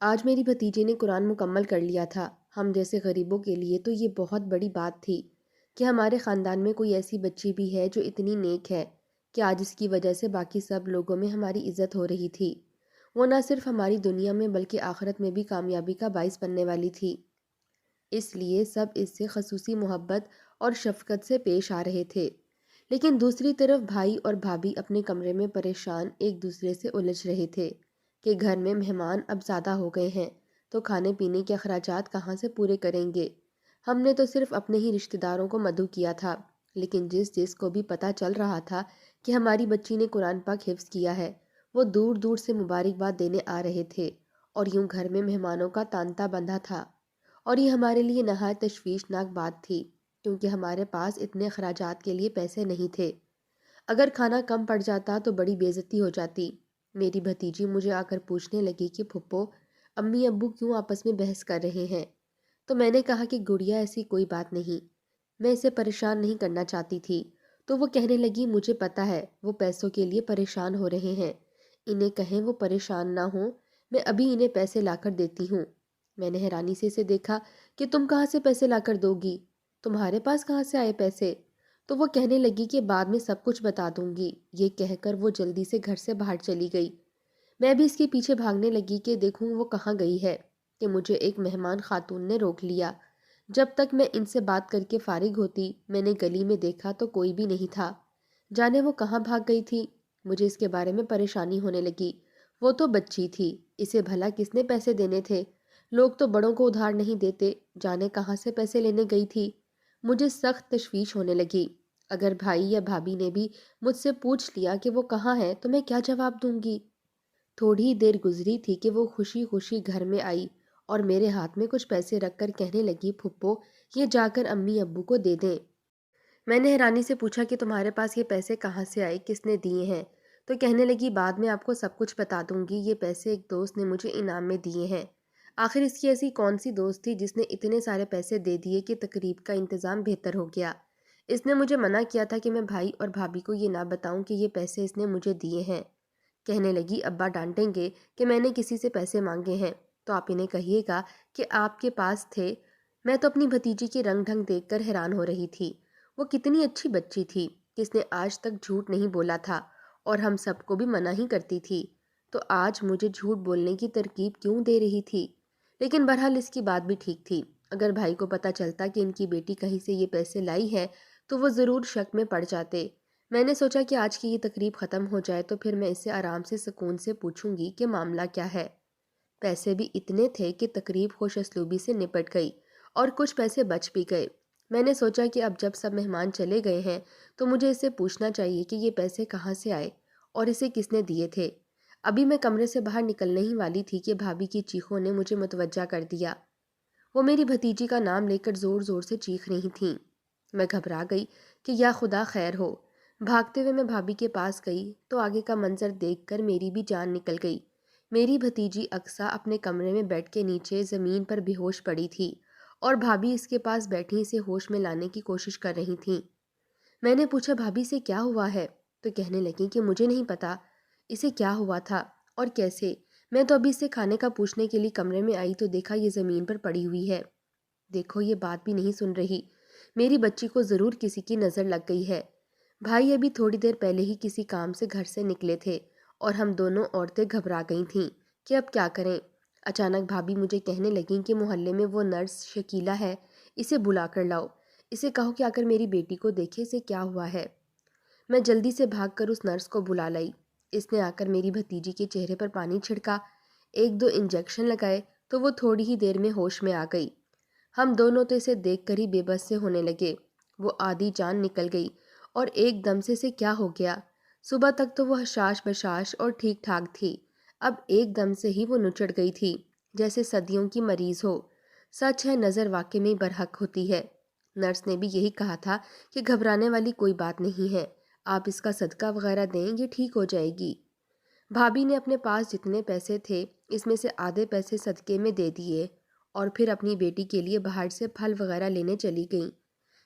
آج میری بھتیجی نے قرآن مکمل کر لیا تھا۔ ہم جیسے غریبوں کے لیے تو یہ بہت بڑی بات تھی کہ ہمارے خاندان میں کوئی ایسی بچی بھی ہے جو اتنی نیک ہے کہ آج اس کی وجہ سے باقی سب لوگوں میں ہماری عزت ہو رہی تھی۔ وہ نہ صرف ہماری دنیا میں بلکہ آخرت میں بھی کامیابی کا باعث بننے والی تھی۔ اس لیے سب اس سے خصوصی محبت اور شفقت سے پیش آ رہے تھے، لیکن دوسری طرف بھائی اور بھابھی اپنے کمرے میں پریشان ایک دوسرے سے الجھ رہے تھے کہ گھر میں مہمان اب زیادہ ہو گئے ہیں تو کھانے پینے کے اخراجات کہاں سے پورے کریں گے۔ ہم نے تو صرف اپنے ہی رشتہ داروں کو مدعو کیا تھا، لیکن جس کو بھی پتہ چل رہا تھا کہ ہماری بچی نے قرآن پاک حفظ کیا ہے، وہ دور دور سے مبارکباد دینے آ رہے تھے اور یوں گھر میں مہمانوں کا تانتا بندھا تھا۔ اور یہ ہمارے لیے نہایت تشویشناک بات تھی، کیونکہ ہمارے پاس اتنے اخراجات کے لیے پیسے نہیں تھے۔ اگر کھانا کم پڑ جاتا تو بڑی بے عزتی ہو جاتی۔ میری بھتیجی مجھے آ کر پوچھنے لگی کہ پھپھو، امی ابو کیوں آپس میں بحث کر رہے ہیں؟ تو میں نے کہا کہ گڑیا ایسی کوئی بات نہیں، میں اسے پریشان نہیں کرنا چاہتی تھی۔ تو وہ کہنے لگی مجھے پتہ ہے وہ پیسوں کے لیے پریشان ہو رہے ہیں، انہیں کہیں وہ پریشان نہ ہوں، میں ابھی انہیں پیسے لا کر دیتی ہوں۔ میں نے حیرانی سے اسے دیکھا کہ تم کہاں سے پیسے لا کر دو گی؟ تمہارے پاس کہاں سے آئے پیسے؟ تو وہ کہنے لگی کہ بعد میں سب کچھ بتا دوں گی۔ یہ کہہ کر وہ جلدی سے گھر سے باہر چلی گئی۔ میں بھی اس کے پیچھے بھاگنے لگی کہ دیکھوں وہ کہاں گئی ہے، کہ مجھے ایک مہمان خاتون نے روک لیا۔ جب تک میں ان سے بات کر کے فارغ ہوتی، میں نے گلی میں دیکھا تو کوئی بھی نہیں تھا۔ جانے وہ کہاں بھاگ گئی تھی؟ مجھے اس کے بارے میں پریشانی ہونے لگی۔ وہ تو بچی تھی، اسے بھلا کس نے پیسے دینے تھے؟ لوگ تو بڑوں کو ادھار نہیں دیتے، جانے کہاں سے پیسے لینے گئی تھی؟ مجھے سخت تشویش ہونے لگی۔ اگر بھائی یا بھابھی نے بھی مجھ سے پوچھ لیا کہ وہ کہاں ہے تو میں کیا جواب دوں گی؟ تھوڑی ہی دیر گزری تھی کہ وہ خوشی خوشی گھر میں آئی اور میرے ہاتھ میں کچھ پیسے رکھ کر کہنے لگی پھپھو، یہ جا کر امی ابو کو دے دیں۔ میں نے حیرانی سے پوچھا کہ تمہارے پاس یہ پیسے کہاں سے آئے، کس نے دیے ہیں؟ تو کہنے لگی بعد میں آپ کو سب کچھ بتا دوں گی، یہ پیسے ایک دوست نے مجھے انعام میں دیے ہیں۔ آخر اس کی ایسی کون سی دوست تھی جس نے اتنے سارے پیسے دے دیے کہ تقریب کا انتظام بہتر ہو گیا؟ اس نے مجھے منع کیا تھا کہ میں بھائی اور بھابھی کو یہ نہ بتاؤں کہ یہ پیسے اس نے مجھے دیے ہیں۔ کہنے لگی ابا ڈانٹیں گے کہ میں نے کسی سے پیسے مانگے ہیں، تو آپ انہیں کہیے گا کہ آپ کے پاس تھے۔ میں تو اپنی بھتیجی کے رنگ ڈھنگ دیکھ کر حیران ہو رہی تھی۔ وہ کتنی اچھی بچی تھی، کس نے آج تک جھوٹ نہیں بولا تھا اور ہم سب کو بھی منع ہی کرتی تھی، تو آج مجھے جھوٹ بولنے کی ترغیب کیوں دے رہی تھی؟ لیکن بہرحال اس کی بات بھی ٹھیک تھی۔ اگر بھائی کو پتہ چلتا کہ ان کی بیٹی کہیں سے یہ پیسے لائی ہے تو وہ ضرور شک میں پڑ جاتے۔ میں نے سوچا کہ آج کی یہ تقریب ختم ہو جائے تو پھر میں اس سے آرام سے سکون سے پوچھوں گی کہ معاملہ کیا ہے۔ پیسے بھی اتنے تھے کہ تقریب خوش اسلوبی سے نپٹ گئی اور کچھ پیسے بچ بھی گئے۔ میں نے سوچا کہ اب جب سب مہمان چلے گئے ہیں تو مجھے اسے پوچھنا چاہیے کہ یہ پیسے کہاں سے آئے اور اسے کس نے دیے تھے۔ ابھی میں کمرے سے باہر نکلنے ہی والی تھی کہ بھابھی کی چیخوں نے مجھے متوجہ کر دیا۔ وہ میری بھتیجی کا نام لے کر زور زور سے چیخ رہی تھیں۔ میں گھبرا گئی کہ یا خدا خیر ہو۔ بھاگتے ہوئے میں بھابھی کے پاس گئی تو آگے کا منظر دیکھ کر میری بھی جان نکل گئی۔ میری بھتیجی اقصیٰ اپنے کمرے میں بیڈ کے نیچے زمین پر بے ہوش پڑی تھی اور بھابھی اس کے پاس بیٹھی اسے ہوش میں لانے کی کوشش کر رہی تھیں۔ میں نے پوچھا بھابھی سے کیا ہوا ہے؟ تو کہنے لگیں کہ مجھے نہیں پتا اسے کیا ہوا تھا اور کیسے۔ میں تو ابھی سے کھانے کا پوچھنے کے لیے کمرے میں آئی تو دیکھا یہ زمین پر پڑی ہوئی ہے۔ دیکھو یہ بات بھی نہیں سن رہی، میری بچی کو ضرور کسی کی نظر لگ گئی ہے۔ بھائی ابھی تھوڑی دیر پہلے ہی کسی کام سے گھر سے نکلے تھے اور ہم دونوں عورتیں گھبرا گئی تھیں کہ اب کیا کریں۔ اچانک بھابھی مجھے کہنے لگیں کہ محلے میں وہ نرس شکیلہ ہے، اسے بلا کر لاؤ، اسے کہو کہ آ کر میری بیٹی کو دیکھے اسے کیا ہوا ہے۔ میں جلدی سے بھاگ کر اس نرس کو بلا لائی۔ اس نے آ کر میری بھتیجی کے چہرے پر پانی چھڑکا، ایک دو انجیکشن لگائے تو وہ تھوڑی ہی دیر میں ہوش میں آ گئی۔ ہم دونوں تو اسے دیکھ کر ہی بے بس سے ہونے لگے۔ وہ آدھی جان نکل گئی اور ایک دم سے کیا ہو گیا؟ صبح تک تو وہ حشاش بشاش اور ٹھیک ٹھاک تھی، اب ایک دم سے ہی وہ نچڑ گئی تھی جیسے صدیوں کی مریض ہو۔ سچ ہے نظر واقعی میں برحق ہوتی ہے۔ نرس نے بھی یہی کہا تھا کہ گھبرانے والی کوئی بات نہیں ہے، آپ اس کا صدقہ وغیرہ دیں یہ ٹھیک ہو جائے گی۔ بھابھی نے اپنے پاس جتنے پیسے تھے اس میں سے آدھے پیسے صدقے میں دے دیے اور پھر اپنی بیٹی کے لیے باہر سے پھل وغیرہ لینے چلی گئیں۔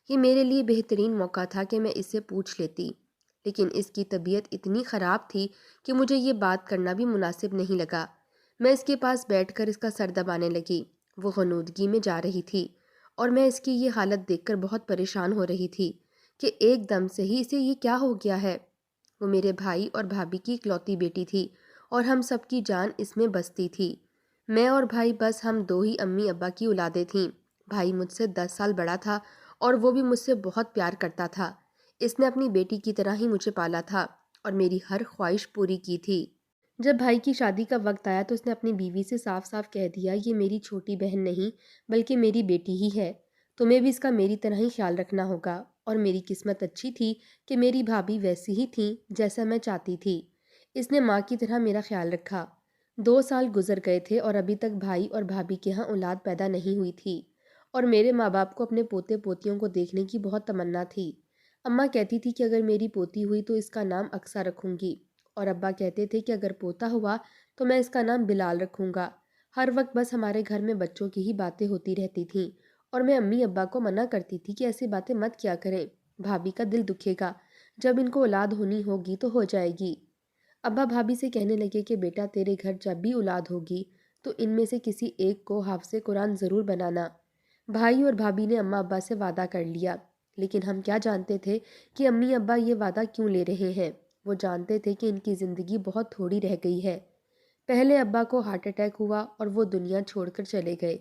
یہ میرے لیے بہترین موقع تھا کہ میں اس سے پوچھ لیتی، لیکن اس کی طبیعت اتنی خراب تھی کہ مجھے یہ بات کرنا بھی مناسب نہیں لگا۔ میں اس کے پاس بیٹھ کر اس کا سر دبانے لگی۔ وہ غنودگی میں جا رہی تھی اور میں اس کی یہ حالت دیکھ کر بہت پریشان ہو رہی تھی کہ ایک دم سے ہی اسے یہ کیا ہو گیا ہے۔ وہ میرے بھائی اور بھابھی کی اکلوتی بیٹی تھی اور ہم سب کی جان اس میں بستی تھی۔ میں اور بھائی بس ہم دو ہی امی ابا کی اولادیں تھیں۔ بھائی مجھ سے 10 سال بڑا تھا اور وہ بھی مجھ سے بہت پیار کرتا تھا۔ اس نے اپنی بیٹی کی طرح ہی مجھے پالا تھا اور میری ہر خواہش پوری کی تھی۔ جب بھائی کی شادی کا وقت آیا تو اس نے اپنی بیوی سے صاف صاف کہہ دیا، یہ میری چھوٹی بہن نہیں بلکہ میری بیٹی ہی ہے، تمہیں بھی اس کا میری طرح ہی خیال رکھنا ہوگا۔ اور میری قسمت اچھی تھی کہ میری بھابھی ویسی ہی تھی جیسا میں چاہتی تھی۔ اس نے ماں کی طرح میرا خیال رکھا۔ 2 سال گزر گئے تھے اور ابھی تک بھائی اور بھابھی کے ہاں اولاد پیدا نہیں ہوئی تھی، اور میرے ماں باپ کو اپنے پوتے پوتیوں کو دیکھنے کی بہت تمنا تھی۔ اماں کہتی تھی کہ اگر میری پوتی ہوئی تو اس کا نام اقصیٰ رکھوں گی، اور ابا کہتے تھے کہ اگر پوتا ہوا تو میں اس کا نام بلال رکھوں گا۔ ہر وقت بس ہمارے گھر میں بچوں کی ہی باتیں ہوتی رہتی تھیں، اور میں امی ابا کو منع کرتی تھی کہ ایسی باتیں مت کیا کریں، بھابھی کا دل دکھے گا، جب ان کو اولاد ہونی ہوگی تو ہو جائے گی۔ ابا بھابھی سے کہنے لگے کہ بیٹا تیرے گھر جب بھی اولاد ہوگی تو ان میں سے کسی ایک کو حافظ قرآن ضرور بنانا۔ بھائی اور بھابھی نے اماں ابا سے وعدہ کر لیا، لیکن ہم کیا جانتے تھے کہ امی ابا یہ وعدہ کیوں لے رہے ہیں۔ وہ جانتے تھے کہ ان کی زندگی بہت تھوڑی رہ گئی ہے۔ پہلے ابا کو ہارٹ اٹیک ہوا اور وہ دنیا چھوڑ کر چلے گئے،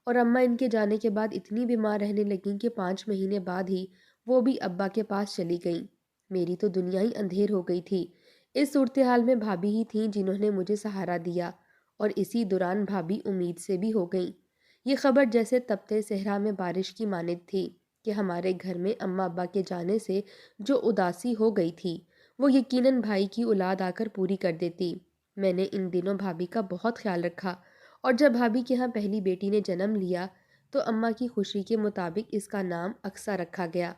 اور اماں ان کے جانے کے بعد اتنی بیمار رہنے لگیں کہ 5 مہینے بعد ہی وہ بھی ابا کے پاس چلی گئیں۔ میری تو دنیا ہی اندھیر ہو گئی تھی۔ اس صورتحال میں بھابھی ہی تھیں جنہوں نے مجھے سہارا دیا، اور اسی دوران بھابھی امید سے بھی ہو گئیں۔ یہ خبر جیسے تپتے صحرا میں بارش کی مانند تھی کہ ہمارے گھر میں اماں ابا کے جانے سے جو اداسی ہو گئی تھی وہ یقیناً بھائی کی اولاد آ کر پوری کر دیتی۔ میں نے ان دنوں بھابھی کا بہت خیال رکھا، اور جب بھابھی کے ہاں پہلی بیٹی نے جنم لیا تو اماں کی خوشی کے مطابق اس کا نام اقصیٰ رکھا گیا۔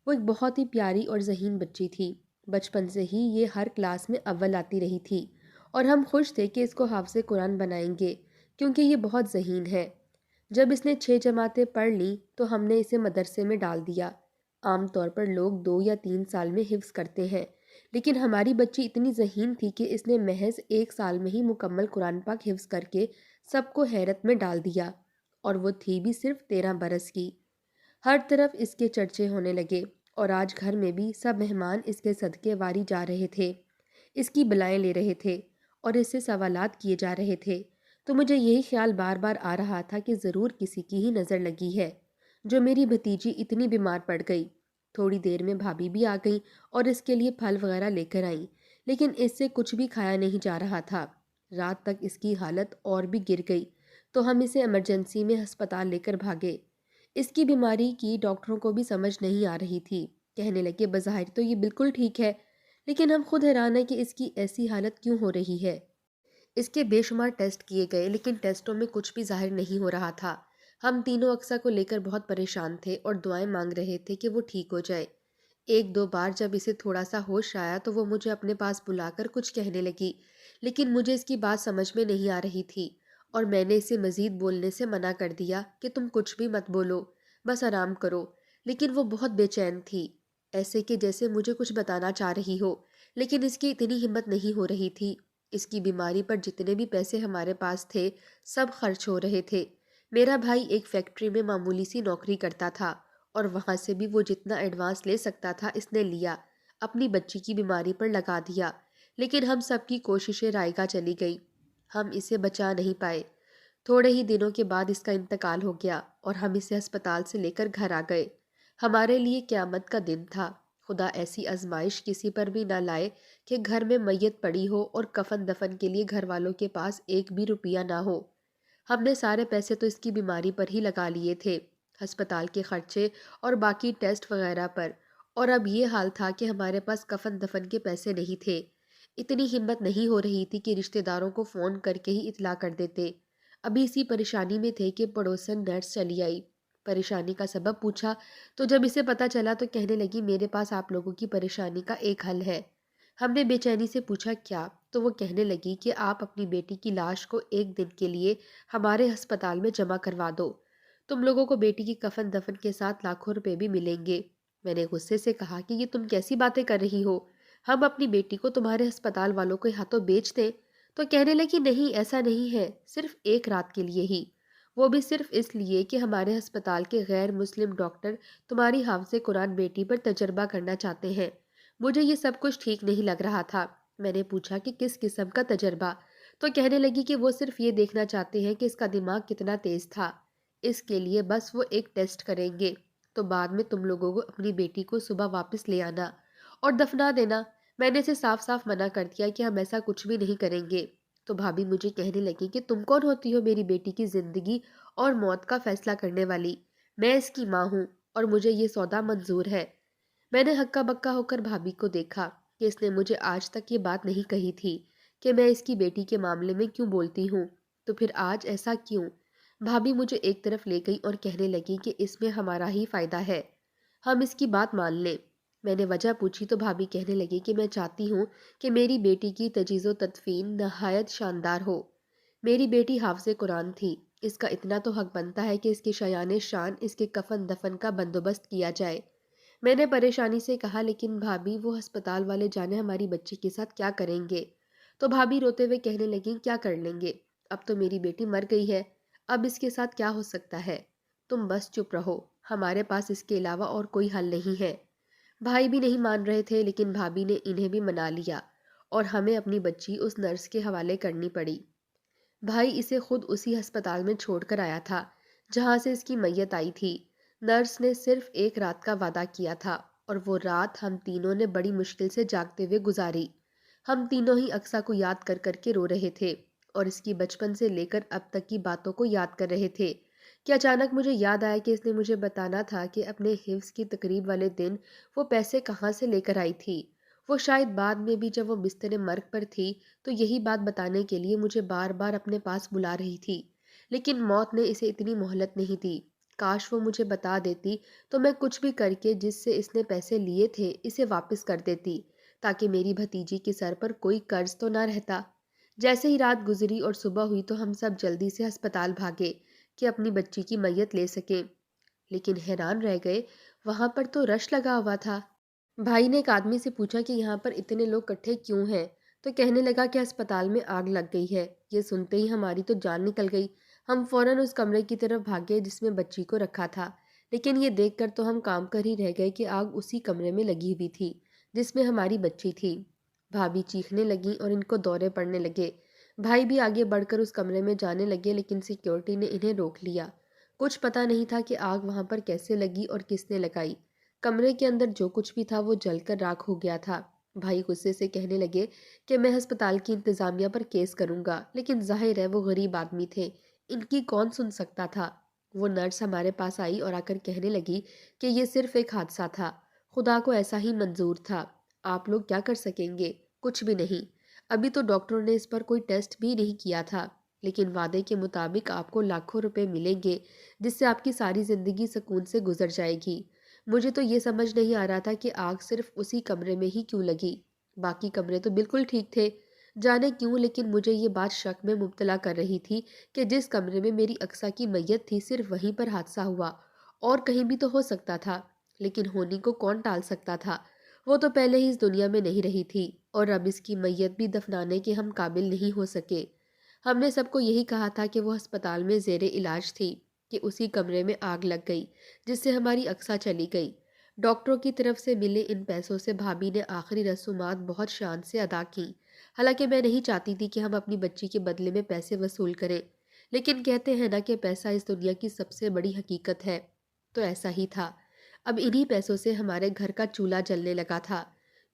وہ ایک بہت ہی پیاری اور ذہین بچی تھی۔ بچپن سے ہی یہ ہر کلاس میں اول آتی رہی تھی، اور ہم خوش تھے کہ اس کو حافظ قرآن بنائیں گے کیونکہ یہ بہت ذہین ہے۔ جب اس نے 6 جماعتیں پڑھ لیں تو ہم نے اسے مدرسے میں ڈال دیا۔ عام طور پر لوگ 2 یا 3 سال میں حفظ کرتے ہیں، لیکن ہماری بچی اتنی ذہین تھی کہ اس نے محض 1 سال میں ہی مکمل قرآن پاک حفظ کر کے سب کو حیرت میں ڈال دیا، اور وہ تھی بھی صرف 13 برس کی۔ ہر طرف اس کے چرچے ہونے لگے، اور آج گھر میں بھی سب مہمان اس کے صدقے واری جا رہے تھے، اس کی بلائیں لے رہے تھے اور اس سے سوالات کیے جا رہے تھے۔ تو مجھے یہی خیال بار بار آ رہا تھا کہ ضرور کسی کی ہی نظر لگی ہے جو میری بھتیجی اتنی بیمار پڑ گئی۔ تھوڑی دیر میں بھابھی بھی آ گئیں اور اس کے لیے پھل وغیرہ لے کر آئیں، لیکن اس سے کچھ بھی کھایا نہیں جا رہا تھا۔ رات تک اس کی حالت اور بھی گر گئی تو ہم اسے ایمرجنسی میں ہسپتال لے کر بھاگے۔ اس کی بیماری کی ڈاکٹروں کو بھی سمجھ نہیں آ رہی تھی۔ کہنے لگے بظاہر تو یہ بالکل ٹھیک ہے، لیکن ہم خود حیران ہیں کہ اس کی ایسی حالت کیوں ہو رہی ہے۔ اس کے بے شمار ٹیسٹ کیے گئے لیکن ٹیسٹوں میں کچھ بھی ظاہر نہیں ہو رہا تھا۔ ہم تینوں اقصیٰ کو لے کر بہت پریشان تھے اور دعائیں مانگ رہے تھے کہ وہ ٹھیک ہو جائے۔ 1-2 بار جب اسے تھوڑا سا ہوش آیا تو وہ مجھے اپنے پاس بلا کر کچھ کہنے لگی، لیکن مجھے اس کی بات سمجھ میں نہیں آ رہی تھی، اور میں نے اسے مزید بولنے سے منع کر دیا کہ تم کچھ بھی مت بولو، بس آرام کرو۔ لیکن وہ بہت بے چین تھی، ایسے کہ جیسے مجھے کچھ بتانا چاہ رہی ہو، لیکن اس کی اتنی ہمت نہیں ہو رہی تھی۔ اس کی بیماری پر جتنے بھی پیسے ہمارے پاس تھے سب خرچ ہو رہے تھے۔ میرا بھائی ایک فیکٹری میں معمولی سی نوکری کرتا تھا، اور وہاں سے بھی وہ جتنا ایڈوانس لے سکتا تھا اس نے لیا، اپنی بچی کی بیماری پر لگا دیا، لیکن ہم سب کی کوششیں رائگاں چلی گئی، ہم اسے بچا نہیں پائے۔ تھوڑے ہی دنوں کے بعد اس کا انتقال ہو گیا اور ہم اسے ہسپتال سے لے کر گھر آ گئے۔ ہمارے لیے قیامت کا دن تھا۔ خدا ایسی آزمائش کسی پر بھی نہ لائے کہ گھر میں میت پڑی ہو اور کفن دفن کے لیے گھر والوں کے پاس 1 بھی روپیہ نہ ہو۔ ہم نے سارے پیسے تو اس کی بیماری پر ہی لگا لیے تھے، ہسپتال کے خرچے اور باقی ٹیسٹ وغیرہ پر، اور اب یہ حال تھا کہ ہمارے پاس کفن دفن کے پیسے نہیں تھے۔ اتنی ہمت نہیں ہو رہی تھی کہ رشتہ داروں کو فون کر کے ہی اطلاع کر دیتے۔ ابھی اسی پریشانی میں تھے کہ پڑوسن نرس چلی آئی۔ پریشانی کا سبب پوچھا تو جب اسے پتہ چلا تو کہنے لگی میرے پاس آپ لوگوں کی پریشانی کا ایک حل ہے۔ ہم نے بے چینی سے پوچھا کیا؟ تو وہ کہنے لگی کہ آپ اپنی بیٹی کی لاش کو 1 دن کے لیے ہمارے ہسپتال میں جمع کروا دو، تم لوگوں کو بیٹی کی کفن دفن کے ساتھ لاکھوں روپے بھی ملیں گے۔ میں نے غصے سے کہا کہ یہ تم کیسی باتیں کر رہی ہو؟ ہم اپنی بیٹی کو تمہارے ہسپتال والوں کے ہاتھوں بیچ دیں تو کہنے لگی نہیں ایسا نہیں ہے، صرف ایک رات کے لیے ہی، وہ بھی صرف اس لیے کہ ہمارے ہسپتال کے غیر مسلم ڈاکٹر تمہاری حافظ قرآن بیٹی پر تجربہ کرنا چاہتے ہیں۔ مجھے یہ سب کچھ ٹھیک نہیں لگ رہا تھا۔ میں نے پوچھا کہ کس قسم کا تجربہ؟ تو کہنے لگی کہ وہ صرف یہ دیکھنا چاہتے ہیں کہ اس کا دماغ کتنا تیز تھا، اس کے لیے بس وہ ایک ٹیسٹ کریں گے، تو بعد میں تم لوگوں کو اپنی بیٹی کو صبح واپس لے آنا اور دفنا دینا۔ میں نے اسے صاف صاف منع کر دیا کہ ہم ایسا کچھ بھی نہیں کریں گے۔ تو بھابھی مجھے کہنے لگی کہ تم کون ہوتی ہو میری بیٹی کی زندگی اور موت کا فیصلہ کرنے والی؟ میں اس کی ماں ہوں اور مجھے یہ سودا منظور ہے۔ میں نے ہکا بکا ہو کر بھابھی کو دیکھا کہ اس نے مجھے آج تک یہ بات نہیں کہی تھی کہ میں اس کی بیٹی کے معاملے میں کیوں بولتی ہوں، تو پھر آج ایسا کیوں؟ بھابھی مجھے ایک طرف لے گئی اور کہنے لگی کہ اس میں ہمارا ہی فائدہ ہے، ہم اس کی بات مان لیں۔ میں نے وجہ پوچھی تو بھابھی کہنے لگی کہ میں چاہتی ہوں کہ میری بیٹی کی تجہیز و تدفین نہایت شاندار ہو۔ میری بیٹی حافظ قرآن تھی، اس کا اتنا تو حق بنتا ہے کہ اس کے شایان شان اس کے کفن دفن کا بندوبست کیا جائے۔ میں نے پریشانی سے کہا لیکن بھابھی وہ ہسپتال والے جانے ہماری بچی کے ساتھ کیا کریں گے؟ تو بھابھی روتے ہوئے کہنے لگی کیا کر لیں گے؟ اب تو میری بیٹی مر گئی ہے، اب اس کے ساتھ کیا ہو سکتا ہے؟ تم بس چپ رہو، ہمارے پاس اس کے علاوہ اور کوئی حل نہیں ہے۔ بھائی بھی نہیں مان رہے تھے لیکن بھابھی نے انہیں بھی منا لیا اور ہمیں اپنی بچی اس نرس کے حوالے کرنی پڑی۔ بھائی اسے خود اسی ہسپتال میں چھوڑ کر آیا تھا جہاں سے اس کی میت آئی تھی۔ نرس نے صرف ایک رات کا وعدہ کیا تھا اور وہ رات ہم تینوں نے بڑی مشکل سے جاگتے ہوئے گزاری۔ ہم تینوں ہی اقصیٰ کو یاد کر کر کے رو رہے تھے اور اس کی بچپن سے لے کر اب تک کی باتوں کو یاد کر رہے تھے کہ اچانک مجھے یاد آیا کہ اس نے مجھے بتانا تھا کہ اپنے حفظ کی تقریب والے دن وہ پیسے کہاں سے لے کر آئی تھی۔ وہ شاید بعد میں بھی جب وہ بستر مرگ پر تھی تو یہی بات بتانے کے لیے مجھے بار بار اپنے پاس بلا رہی تھی، لیکن موت نے اسے اتنی مہلت نہیں دی۔ کاش وہ مجھے بتا دیتی تو میں کچھ بھی کر کے جس سے اس نے پیسے لیے تھے اسے واپس کر دیتی تاکہ میری بھتیجی کے سر پر کوئی قرض تو نہ رہتا۔ جیسے ہی رات گزری اور صبح ہوئی تو ہم سب جلدی سے ہسپتال بھاگے کہ اپنی بچی کی میت لے سکیں، لیکن حیران رہ گئے، وہاں پر تو رش لگا ہوا تھا۔ بھائی نے ایک آدمی سے پوچھا کہ یہاں پر اتنے لوگ کٹھے کیوں ہیں، تو کہنے لگا کہ ہسپتال میں آگ لگ گئی ہے۔ یہ سنتے ہی ہماری تو جان نکل گئی۔ ہم فوراً اس کمرے کی طرف بھاگے جس میں بچی کو رکھا تھا، لیکن یہ دیکھ کر تو ہم کام کر ہی رہ گئے کہ آگ اسی کمرے میں لگی ہوئی تھی جس میں ہماری بچی تھی۔ بھابھی چیخنے لگی اور ان کو دورے پڑنے لگے۔ بھائی بھی آگے بڑھ کر اس کمرے میں جانے لگے لیکن سیکیورٹی نے انہیں روک لیا۔ کچھ پتہ نہیں تھا کہ آگ وہاں پر کیسے لگی اور کس نے لگائی۔ کمرے کے اندر جو کچھ بھی تھا وہ جل کر راکھ ہو گیا تھا۔ بھائی غصے سے کہنے لگے کہ میں ہسپتال کی انتظامیہ پر کیس کروں گا، لیکن ظاہر ہے وہ غریب آدمی تھے، ان کی کون سن سکتا تھا۔ وہ نرس ہمارے پاس آئی اور آ کر کہنے لگی کہ یہ صرف ایک حادثہ تھا، خدا کو ایسا ہی منظور تھا، آپ لوگ کیا کر سکیں گے؟ کچھ بھی نہیں۔ ابھی تو ڈاکٹروں نے اس پر کوئی ٹیسٹ بھی نہیں کیا تھا، لیکن وعدے کے مطابق آپ کو لاکھوں روپے ملیں گے جس سے آپ کی ساری زندگی سکون سے گزر جائے گی۔ مجھے تو یہ سمجھ نہیں آ رہا تھا کہ آگ صرف اسی کمرے میں ہی کیوں لگی، باقی کمرے تو بالکل ٹھیک تھے۔ جانے کیوں لیکن مجھے یہ بات شک میں مبتلا کر رہی تھی کہ جس کمرے میں میری اقصیٰ کی میت تھی صرف وہیں پر حادثہ ہوا، اور کہیں بھی تو ہو سکتا تھا، لیکن ہونے کو کون ٹال سکتا تھا؟ وہ تو پہلے ہی اس دنیا میں نہیں رہی تھی اور اب اس کی میت بھی دفنانے کے ہم قابل نہیں ہو سکے۔ ہم نے سب کو یہی کہا تھا کہ وہ ہسپتال میں زیر علاج تھی کہ اسی کمرے میں آگ لگ گئی جس سے ہماری اقصیٰ چلی گئی۔ ڈاکٹروں کی طرف سے ملے ان پیسوں سے بھابھی نے آخری رسومات بہت شان سے ادا کیں، حالانکہ میں نہیں چاہتی تھی کہ ہم اپنی بچی کے بدلے میں پیسے وصول کریں، لیکن کہتے ہیں نا کہ پیسہ اس دنیا کی سب سے بڑی حقیقت ہے، تو ایسا ہی تھا۔ اب انہی پیسوں سے ہمارے گھر کا چولہا جلنے لگا تھا،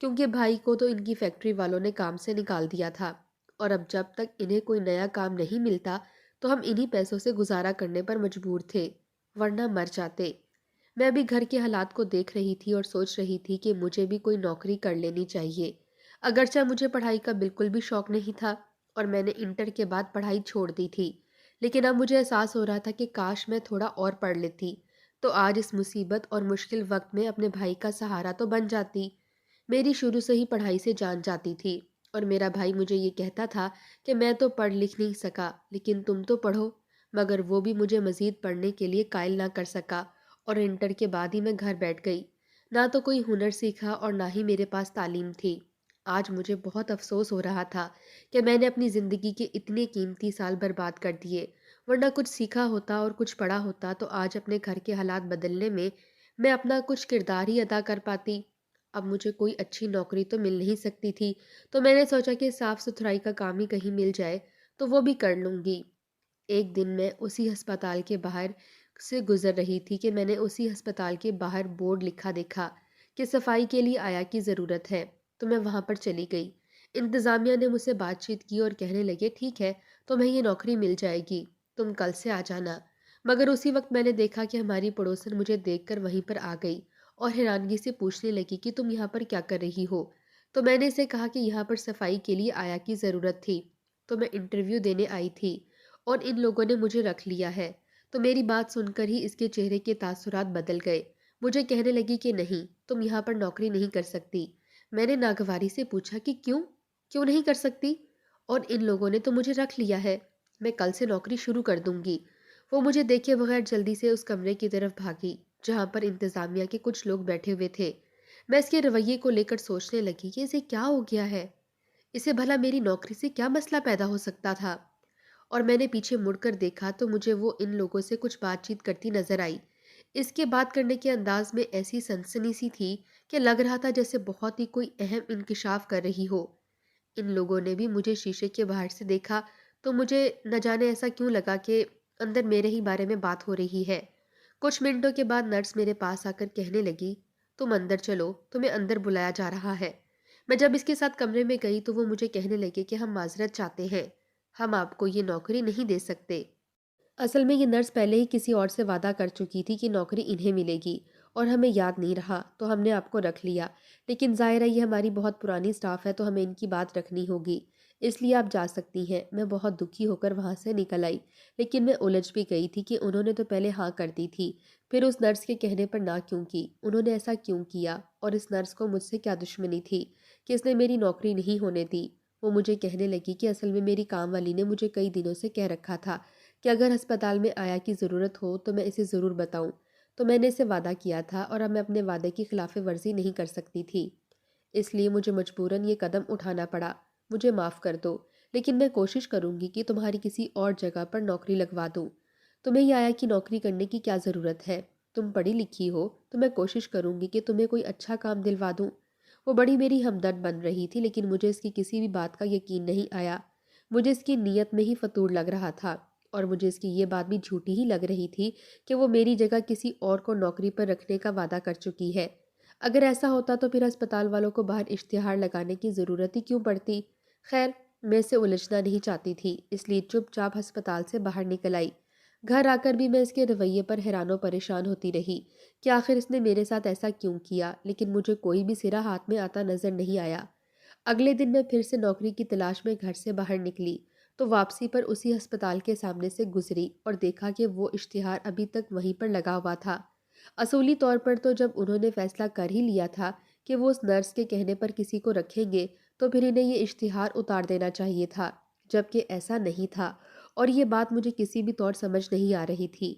کیونکہ بھائی کو تو ان کی فیکٹری والوں نے کام سے نکال دیا تھا، اور اب جب تک انہیں کوئی نیا کام نہیں ملتا تو ہم انہی پیسوں سے گزارا کرنے پر مجبور تھے، ورنہ مر جاتے۔ میں بھی گھر کے حالات کو دیکھ رہی تھی اور سوچ رہی تھی کہ مجھے بھی کوئی نوکری کر لینی چاہیے، اگرچہ مجھے پڑھائی کا بالکل بھی شوق نہیں تھا اور میں نے انٹر کے بعد پڑھائی چھوڑ دی تھی، لیکن اب مجھے احساس ہو رہا تھا کہ کاش میں تھوڑا اور پڑھ لیتی تو آج اس مصیبت اور مشکل وقت میں اپنے بھائی کا سہارا تو بن جاتی۔ میری شروع سے ہی پڑھائی سے جان جاتی تھی اور میرا بھائی مجھے یہ کہتا تھا کہ میں تو پڑھ لکھ نہیں سکا لیکن تم تو پڑھو، مگر وہ بھی مجھے مزید پڑھنے کے لیے قائل نہ کر سکا اور انٹر کے بعد ہی میں گھر بیٹھ گئی۔ نہ تو کوئی ہنر سیکھا اور نہ ہی میرے پاس تعلیم تھی۔ آج مجھے بہت افسوس ہو رہا تھا کہ میں نے اپنی زندگی کے اتنے قیمتی سال برباد کر دیے، ورنہ کچھ سیکھا ہوتا اور کچھ پڑھا ہوتا تو آج اپنے گھر کے حالات بدلنے میں اپنا کچھ کردار ہی ادا کر پاتی۔ اب مجھے کوئی اچھی نوکری تو مل نہیں سکتی تھی، تو میں نے سوچا کہ صاف ستھرائی کا کام ہی کہیں مل جائے تو وہ بھی کر لوں گی۔ ایک دن میں اسی ہسپتال کے باہر سے گزر رہی تھی کہ میں نے اسی ہسپتال کے باہر بورڈ لکھا دیکھا کہ صفائی کے لیے آیا کی ضرورت ہے، تو میں وہاں پر چلی گئی۔ انتظامیہ نے مجھ سے بات چیت کی اور کہنے لگے ٹھیک ہے تمہیں یہ نوکری مل جائے گی، تم کل سے آ جانا۔ مگر اسی وقت میں نے دیکھا کہ ہماری پڑوسن مجھے دیکھ کر وہیں پر آ گئی اور حیرانگی سے پوچھنے لگی کہ تم یہاں پر کیا کر رہی ہو؟ تو میں نے اسے کہا کہ یہاں پر صفائی کے لیے آیا کی ضرورت تھی، تو میں انٹرویو دینے آئی تھی اور ان لوگوں نے مجھے رکھ لیا ہے۔ تو میری بات سن کر ہی اس کے چہرے کے تاثرات بدل گئے۔ مجھے کہنے لگی کہ نہیں، تم یہاں پر نوکری نہیں کر سکتی۔ میں نے ناگواری سے پوچھا کہ کیوں؟ کیوں نہیں کر سکتی؟ اور ان لوگوں نے تو مجھے رکھ لیا ہے، میں کل سے نوکری شروع کر دوں گی۔ وہ مجھے دیکھے بغیر جلدی سے اس کمرے کی طرف بھاگی جہاں پر انتظامیہ کے کچھ لوگ بیٹھے ہوئے تھے۔ میں اس کے رویے کو لے کر سوچنے لگی کہ اسے کیا ہو گیا ہے؟ اسے بھلا میری نوکری سے کیا مسئلہ پیدا ہو سکتا تھا؟ اور میں نے پیچھے مڑ کر دیکھا تو مجھے وہ ان لوگوں سے کچھ بات چیت کرتی نظر آئی۔ اس کے بات کرنے کے انداز میں ایسی سنسنی سی تھی کہ لگ رہا تھا جیسے بہت ہی کوئی اہم انکشاف کر رہی ہو۔ ان لوگوں نے بھی مجھے شیشے کے باہر سے دیکھا تو مجھے نہ جانے ایسا کیوں لگا کہ اندر میرے ہی بارے میں بات ہو رہی ہے۔ کچھ منٹوں کے بعد نرس میرے پاس آ کر کہنے لگی تم اندر چلو، تمہیں اندر بلایا جا رہا ہے۔ میں جب اس کے ساتھ کمرے میں گئی تو وہ مجھے کہنے لگے کہ ہم معذرت چاہتے ہیں، ہم آپ کو یہ نوکری نہیں دے سکتے۔ اصل میں یہ نرس پہلے ہی کسی اور سے وعدہ کر چکی تھی کہ نوکری انہیں ملے گی اور ہمیں یاد نہیں رہا تو ہم نے آپ کو رکھ لیا، لیکن ظاہر ہے یہ ہماری بہت پرانی سٹاف ہے تو ہمیں ان کی بات رکھنی ہوگی، اس لیے آپ جا سکتی ہیں۔ میں بہت دکھی ہو کر وہاں سے نکل آئی، لیکن میں الجھ بھی گئی تھی کہ انہوں نے تو پہلے ہاں کر دی تھی، پھر اس نرس کے کہنے پر نہ کیوں کی؟ انہوں نے ایسا کیوں کیا؟ اور اس نرس کو مجھ سے کیا دشمنی تھی کہ اس نے میری نوکری نہیں ہونے دی؟ وہ مجھے کہنے لگی کہ اصل میں میری کام والی نے مجھے کئی دنوں سے کہہ رکھا تھا کہ اگر ہسپتال میں آیا کی ضرورت ہو تو میں اسے ضرور بتاؤں، تو میں نے اسے وعدہ کیا تھا اور اب میں اپنے وعدے کی خلاف ورزی نہیں کر سکتی تھی، اس لیے مجھے مجبوراً یہ قدم اٹھانا پڑا۔ مجھے معاف کر دو، لیکن میں کوشش کروں گی کہ تمہاری کسی اور جگہ پر نوکری لگوا دوں۔ تمہیں یہ آیا کی نوکری کرنے کی کیا ضرورت ہے؟ تم پڑھی لکھی ہو تو میں کوشش کروں گی کہ تمہیں کوئی اچھا کام دلوا دوں۔ وہ بڑی میری ہمدرد بن رہی تھی، لیکن مجھے اس کی کسی بھی بات کا یقین نہیں آیا۔ مجھے اس کی نیت میں ہی فطور لگ رہا تھا اور مجھے اس کی یہ بات بھی جھوٹی ہی لگ رہی تھی کہ وہ میری جگہ کسی اور کو نوکری پر رکھنے کا وعدہ کر چکی ہے۔ اگر ایسا ہوتا تو پھر اسپتال والوں کو باہر اشتہار لگانے کی ضرورت ہی کیوں پڑتی؟ خیر، میں اسے الجھنا نہیں چاہتی تھی، اس لیے چپ چاپ ہسپتال سے باہر نکل آئی۔ گھر آ کر بھی میں اس کے رویے پر حیران و پریشان ہوتی رہی کہ آخر اس نے میرے ساتھ ایسا کیوں کیا، لیکن مجھے کوئی بھی سرا ہاتھ میں آتا نظر نہیں آیا۔ اگلے دن میں پھر سے نوکری کی تلاش میں گھر سے باہر نکلی تو واپسی پر اسی ہسپتال کے سامنے سے گزری اور دیکھا کہ وہ اشتہار ابھی تک وہیں پر لگا ہوا تھا۔ اصولی طور پر تو جب انہوں نے فیصلہ کر ہی لیا تھا کہ وہ اس نرس کے کہنے پر کسی کو رکھیں گے تو پھر انہیں یہ اشتہار اتار دینا چاہیے تھا، جبکہ ایسا نہیں تھا اور یہ بات مجھے کسی بھی طور سمجھ نہیں آ رہی تھی۔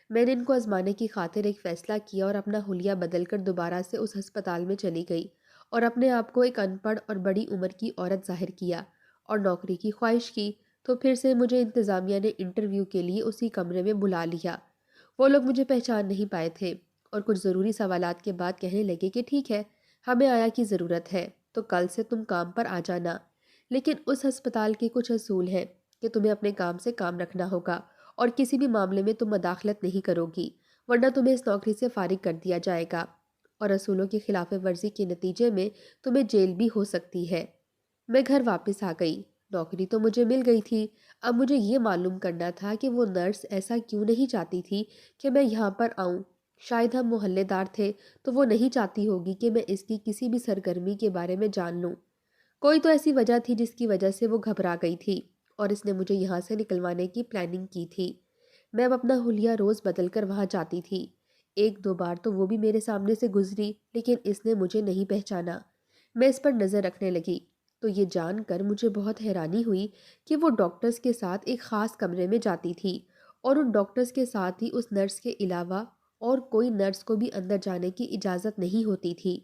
میں نے ان کو آزمانے کی خاطر ایک فیصلہ کیا اور اپنا حلیہ بدل کر دوبارہ سے اس ہسپتال میں چلی گئی اور اپنے آپ کو ایک ان پڑھ اور بڑی عمر کی عورت ظاہر کیا اور نوکری کی خواہش کی تو پھر سے مجھے انتظامیہ نے انٹرویو کے لیے اسی کمرے میں بلا لیا۔ وہ لوگ مجھے پہچان نہیں پائے تھے اور کچھ ضروری سوالات کے بعد کہنے لگے کہ ٹھیک ہے، ہمیں آیا کی ضرورت ہے تو کل سے تم کام پر آ جانا، لیکن اس ہسپتال کے کچھ اصول ہیں کہ تمہیں اپنے کام سے کام رکھنا ہوگا اور کسی بھی معاملے میں تم مداخلت نہیں کرو گی، ورنہ تمہیں اس نوکری سے فارغ کر دیا جائے گا اور اصولوں کی خلاف ورزی کے نتیجے میں تمہیں جیل بھی ہو سکتی ہے۔ میں گھر واپس آ گئی، نوکری تو مجھے مل گئی تھی، اب مجھے یہ معلوم کرنا تھا کہ وہ نرس ایسا کیوں نہیں چاہتی تھی کہ میں یہاں پر آؤں۔ شاید ہم محلے دار تھے تو وہ نہیں چاہتی ہوگی کہ میں اس کی کسی بھی سرگرمی کے بارے میں جان لوں۔ کوئی تو ایسی وجہ تھی جس کی وجہ سے وہ گھبرا گئی تھی اور اس نے مجھے یہاں سے نکلوانے کی پلاننگ کی تھی۔ میں اب اپنا حلیہ روز بدل کر وہاں جاتی تھی، ایک دو بار تو وہ بھی میرے سامنے سے گزری لیکن اس نے مجھے نہیں پہچانا۔ میں اس پر نظر رکھنے لگی تو یہ جان کر مجھے بہت حیرانی ہوئی کہ وہ ڈاکٹرز کے ساتھ ایک خاص کمرے میں جاتی تھی اور ان ڈاکٹرز کے ساتھ ہی اس نرس کے علاوہ اور کوئی نرس کو بھی اندر جانے کی اجازت نہیں ہوتی تھی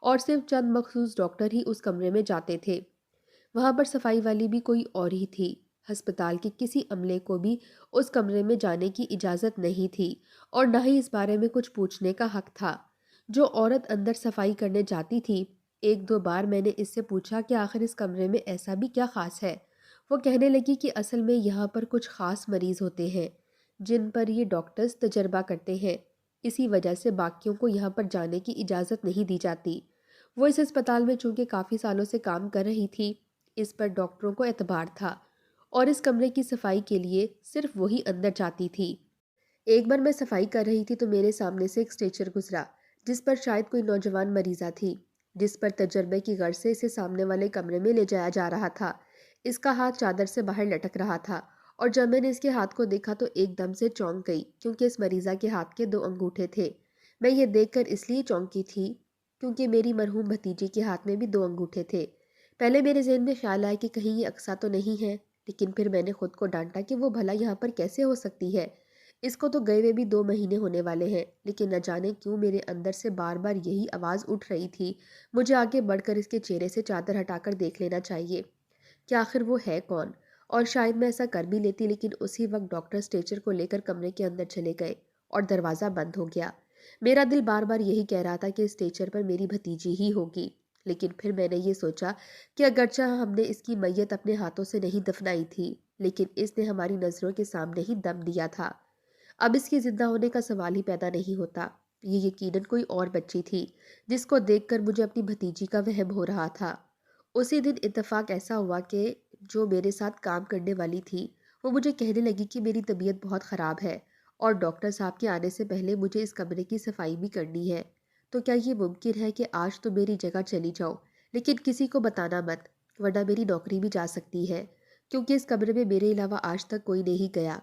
اور صرف چند مخصوص ڈاکٹر ہی اس کمرے میں جاتے تھے۔ وہاں پر صفائی والی بھی کوئی اور ہی تھی۔ ہسپتال کے کسی عملے کو بھی اس کمرے میں جانے کی اجازت نہیں تھی اور نہ ہی اس بارے میں کچھ پوچھنے کا حق تھا۔ جو عورت اندر صفائی کرنے جاتی تھی، ایک دو بار میں نے اس سے پوچھا کہ آخر اس کمرے میں ایسا بھی کیا خاص ہے۔ وہ کہنے لگی کہ اصل میں یہاں پر کچھ خاص مریض ہوتے ہیں جن پر یہ ڈاکٹرز تجربہ کرتے ہیں، اسی وجہ سے باقیوں کو یہاں پر جانے کی اجازت نہیں دی جاتی۔ وہ اس ہسپتال میں چونکہ کافی سالوں سے کام کر رہی تھی، اس پر ڈاکٹروں کو اعتبار تھا اور اس کمرے کی صفائی کے لیے صرف وہی اندر جاتی تھی۔ ایک بار میں صفائی کر رہی تھی تو میرے سامنے سے ایک اسٹریچر گزرا جس پر شاید کوئی نوجوان مریضہ تھی، جس پر تجربے کی غرض سے اسے سامنے والے کمرے میں لے جایا جا رہا تھا۔ اس کا ہاتھ چادر سے باہر لٹک رہا تھا اور جب میں نے اس کے ہاتھ کو دیکھا تو ایک دم سے چونک گئی، کیونکہ اس مریضہ کے ہاتھ کے 2 انگوٹھے تھے۔ میں یہ دیکھ کر اس لیے چونکی تھی کیونکہ میری مرحوم بھتیجی کے ہاتھ میں بھی 2 انگوٹھے تھے۔ پہلے میرے ذہن میں خیال آیا کہ کہیں یہ اقصیٰ تو نہیں ہے، لیکن پھر میں نے خود کو ڈانٹا کہ وہ بھلا یہاں پر کیسے ہو سکتی ہے۔ اس کو تو گئے ہوئے بھی 2 مہینے ہونے والے ہیں، لیکن نہ جانے کیوں میرے اندر سے بار بار یہی آواز اٹھ رہی تھی، مجھے آگے بڑھ کر اس کے چہرے سے چادر ہٹا کر دیکھ لینا چاہیے کہ آخر وہ ہے کون۔ اور شاید میں ایسا کر بھی لیتی، لیکن اسی وقت ڈاکٹر اسٹریچر کو لے کر کمرے کے اندر چلے گئے اور دروازہ بند ہو گیا۔ میرا دل بار بار یہی کہہ رہا تھا کہ اسٹریچر پر میری بھتیجی ہی ہوگی، لیکن پھر میں نے یہ سوچا کہ اگرچہ ہم نے اس کی میت اپنے ہاتھوں سے نہیں دفنائی تھی، لیکن اس نے ہماری نظروں کے سامنے ہی دم دیا تھا۔ اب اس کے زندہ ہونے کا سوال ہی پیدا نہیں ہوتا۔ یہ یقیناً کوئی اور بچی تھی جس کو دیکھ کر مجھے اپنی بھتیجی کا وہم ہو رہا تھا۔ اسی دن اتفاق ایسا ہوا کہ جو میرے ساتھ کام کرنے والی تھی وہ مجھے کہنے لگی کہ میری طبیعت بہت خراب ہے اور ڈاکٹر صاحب کے آنے سے پہلے مجھے اس کمرے کی صفائی بھی کرنی ہے۔ تو کیا یہ ممکن ہے کہ آج تو میری جگہ چلی جاؤ، لیکن کسی کو بتانا مت، ورنہ میری نوکری بھی جا سکتی ہے، کیونکہ اس کمرے میں میرے علاوہ آج تک کوئی نہیں گیا۔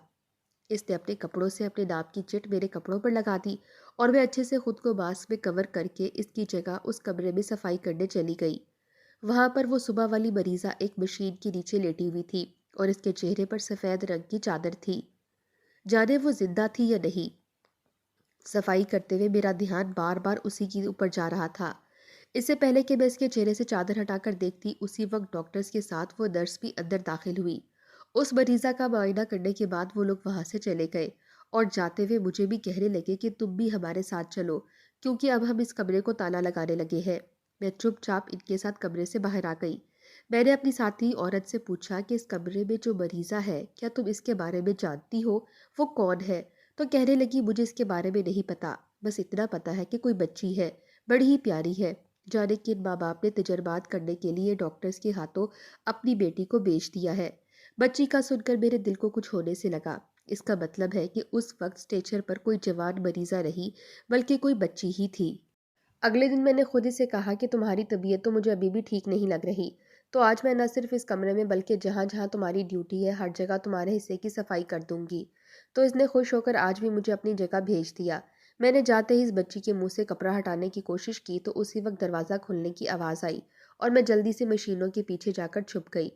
اس نے اپنے کپڑوں سے اپنے نام کی چٹ میرے کپڑوں پر لگا دی اور میں اچھے سے خود کو ماسک میں کور کر کے اس کی جگہ اس کمرے میں صفائی کرنے چلی گئی۔ وہاں پر وہ صبح والی مریضہ ایک مشین کے نیچے لیٹی ہوئی تھی اور اس کے چہرے پر سفید رنگ کی چادر تھی۔ جانے وہ زندہ تھی یا نہیں، صفائی کرتے ہوئے میرا دھیان بار بار اسی کے اوپر جا رہا تھا۔ اس سے پہلے کہ میں اس کے چہرے سے چادر ہٹا کر دیکھتی، اسی وقت ڈاکٹرز کے ساتھ وہ نرس بھی اندر داخل ہوئی۔ اس مریضہ کا معائنہ کرنے کے بعد وہ لوگ وہاں سے چلے گئے اور جاتے ہوئے مجھے بھی کہنے لگے کہ تم بھی ہمارے ساتھ چلو، کیونکہ اب ہم اس کمرے کو تالا لگانے لگے ہیں۔ میں چپ چاپ ان کے ساتھ کمرے سے باہر آ گئی۔ میں نے اپنی ساتھی عورت سے پوچھا کہ اس کمرے میں جو مریضہ ہے کیا تم اس کے بارے میں جانتی ہو، وہ کون ہے؟ تو کہنے لگی مجھے اس کے بارے میں نہیں پتا، بس اتنا پتا ہے کہ کوئی بچی ہے، بڑی ہی پیاری ہے، جانے کن ماں باپ نے تجربات کرنے کے لیے ڈاکٹرز کے ہاتھوں اپنی بیٹی کو بیچ دیا ہے۔ بچی کا سن کر میرے دل کو کچھ ہونے سے لگا۔ اس کا مطلب ہے کہ اس وقت اسٹریچر پر کوئی جوان مریضہ نہیں بلکہ کوئی بچی ہی تھی۔ اگلے دن میں نے خود اسے کہا کہ تمہاری طبیعت تو مجھے ابھی بھی ٹھیک نہیں لگ رہی، تو آج میں نہ صرف اس کمرے میں بلکہ جہاں جہاں تمہاری ڈیوٹی ہے ہر جگہ تمہارے حصے کی صفائی کر دوں گی۔ تو اس نے خوش ہو کر آج بھی مجھے اپنی جگہ بھیج دیا۔ میں نے جاتے ہی اس بچی کے منہ سے کپڑا ہٹانے کی کوشش کی تو اسی وقت دروازہ کھلنے کی آواز آئی اور میں جلدی سے مشینوں کے پیچھے جا کر چھپ گئی۔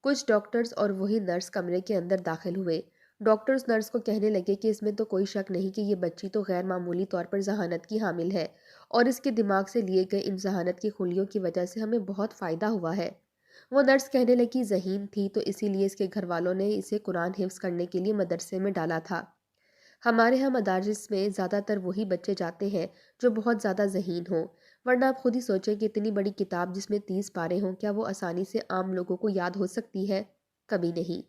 کچھ ڈاکٹرز اور وہی نرس کمرے کے اندر داخل ہوئے۔ ڈاکٹرز نرس کو کہنے لگے کہ اس میں تو کوئی شک نہیں کہ یہ بچی تو غیر معمولی طور پر ذہانت کی حامل ہے اور اس کے دماغ سے لیے گئے ان ذہانت کی خلیوں کی وجہ سے ہمیں بہت فائدہ ہوا ہے۔ وہ نرس کہنے لگی ذہین تھی تو اسی لیے اس کے گھر والوں نے اسے قرآن حفظ کرنے کے لیے مدرسے میں ڈالا تھا۔ ہمارے ہاں مدارس میں زیادہ تر وہی بچے جاتے ہیں جو بہت زیادہ ذہین ہوں، ورنہ آپ خود ہی سوچیں کہ اتنی بڑی کتاب جس میں 30 پارے ہوں، کیا وہ آسانی سے عام لوگوں کو یاد ہو سکتی ہے؟ کبھی نہیں۔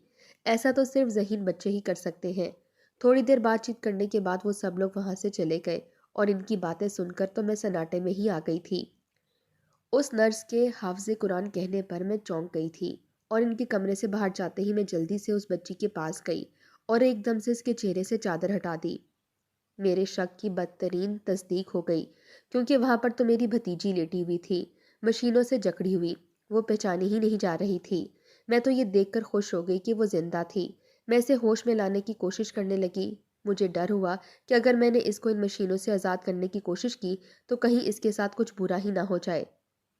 ایسا تو صرف ذہین بچے ہی کر سکتے ہیں۔ تھوڑی دیر بات چیت کرنے کے بعد وہ سب لوگ وہاں سے چلے گئے اور ان کی باتیں سن کر تو میں سناٹے میں ہی آ گئی تھی۔ اس نرس کے حافظ قرآن کہنے پر میں چونک گئی تھی اور ان کے کمرے سے باہر جاتے ہی میں جلدی سے اس بچی کے پاس گئی اور ایک دم سے اس کے چہرے سے چادر ہٹا دی۔ میرے شک کی بدترین تصدیق ہو گئی، کیونکہ وہاں پر تو میری بھتیجی لیٹی ہوئی تھی، مشینوں سے جکڑی ہوئی، وہ پہچانی ہی نہیں جا رہی تھی۔ میں تو یہ دیکھ کر خوش ہو گئی کہ وہ زندہ تھی۔ میں اسے ہوش میں لانے کی کوشش کرنے لگی۔ مجھے ڈر ہوا کہ اگر میں نے اس کو ان مشینوں سے آزاد کرنے کی کوشش کی تو کہیں اس کے ساتھ کچھ برا ہی نہ ہو جائے۔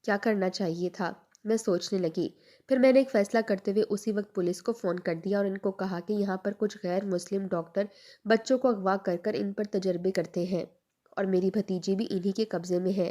کیا کرنا چاہیے تھا؟ میں سوچنے لگی۔ پھر میں نے ایک فیصلہ کرتے ہوئے اسی وقت پولیس کو فون کر دیا اور ان کو کہا کہ یہاں پر کچھ غیر مسلم ڈاکٹر بچوں کو اغوا کر کر ان پر تجربے کرتے ہیں اور میری بھتیجی بھی انہی کے قبضے میں ہے۔